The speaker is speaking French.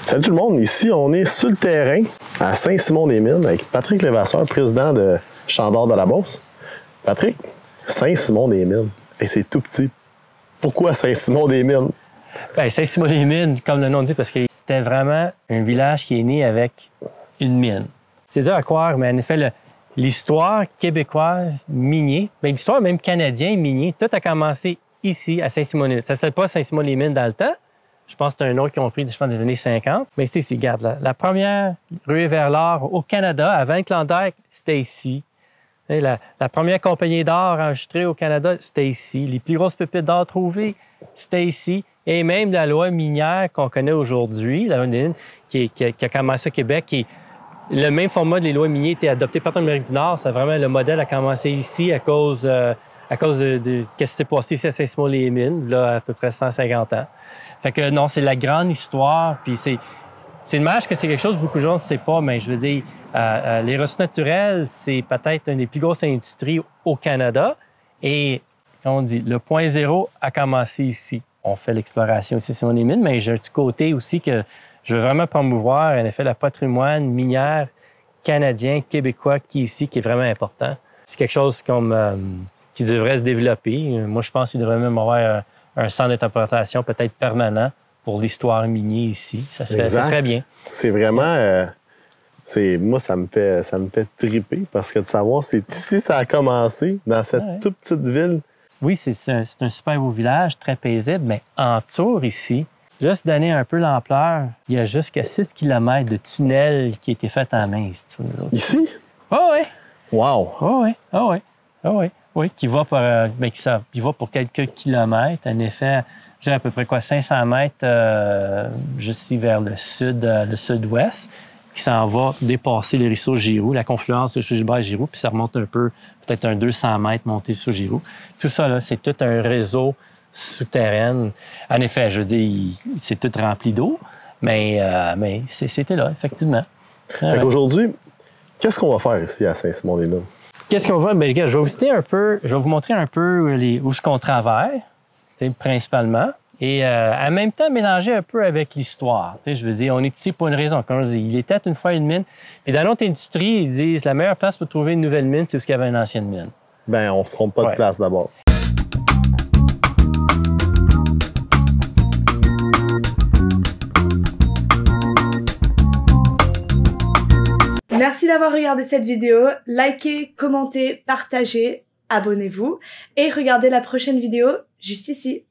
Salut tout le monde, ici on est sur le terrain à Saint-Simon-des-Mines avec Patrick Levasseur, président de Champ d'or de la Beauce. Patrick, Saint-Simon-des-Mines, et c'est tout petit. Pourquoi Saint-Simon-des-Mines? Ben, Saint-Simon-des-Mines, comme le nom dit, parce que c'était vraiment un village qui est né avec une mine. C'est dur à croire, mais en effet, l'histoire québécoise minier, ben, l'histoire même canadienne minier, tout a commencé ici, à Saint-Simon-des-Mines. Ça ne s'appelle pas Saint-Simon-des-Mines dans le temps. Je pense que c'est un nom qu'ils ont pris, je pense, des années 50. Mais c'est ici, regarde, la première ruée vers l'or au Canada, avant le Klondike, c'était ici. La première compagnie d'or enregistrée au Canada, c'était ici. Les plus grosses pépites d'or trouvées, c'était ici. Et même la loi minière qu'on connaît aujourd'hui, la loi minière qui a commencé au Québec, qui est le même format des lois minières était adopté partout en Amérique du Nord. C'est vraiment le modèle a commencé ici à cause de ce qui s'est passé ici à Saint-Simon-les-Mines, là, à peu près 150 ans. Fait que non, c'est la grande histoire. Puis c'est dommage que c'est quelque chose que beaucoup de gens ne savent pas, mais je veux dire, les ressources naturelles, c'est peut-être une des plus grosses industries au Canada. Et, comme on dit, le point zéro a commencé ici. On fait l'exploration ici à Saint-Simon-les-Mines, mais j'ai un petit côté aussi que je veux vraiment promouvoir, en effet, le patrimoine minière canadien, québécois qui est ici, qui est vraiment important. C'est quelque chose qui devrait se développer. Moi, je pense qu'il devrait même avoir un centre d'interprétation peut-être permanent pour l'histoire minière ici. Ça serait bien. C'est vraiment... moi, ça me fait triper parce que de savoir, c'est ici ça a commencé, dans cette toute petite ville. Oui, c'est un super beau village, très paisible, mais en tour ici, juste donner un peu l'ampleur, il y a jusqu'à 6 km de tunnel qui a été fait en main. Ici? Oh, oui. Wow! Oh, oui. Oh, oui. Oh, oui. Oui, qui va pour quelques kilomètres. En effet, je dirais à peu près 500 mètres juste ici vers le sud-ouest, qui s'en va dépasser le ruisseau Giroux, la confluence du ruisseau Gilbert-Giroux, puis ça remonte un peu, peut-être un 200 mètres monté sur Giroux. Tout ça, là, c'est tout un réseau souterrain. En effet, je veux dire, c'est tout rempli d'eau, mais c'était là, effectivement. Aujourd'hui, qu'est-ce qu'on va faire ici à Saint-Simon-des-Mines? Qu'est-ce qu'on va? Bien, je vais visiter un peu, je vais vous montrer un peu où ce qu'on travaille, principalement, et en même temps mélanger un peu avec l'histoire. Je veux dire, on est ici pour une raison. Comme je dis, il était une fois une mine. Puis dans notre industrie, ils disent la meilleure place pour trouver une nouvelle mine, c'est où il y avait une ancienne mine. Bien, on ne se trompe pas de place d'abord. Merci d'avoir regardé cette vidéo. Likez, commentez, partagez, abonnez-vous et regardez la prochaine vidéo juste ici.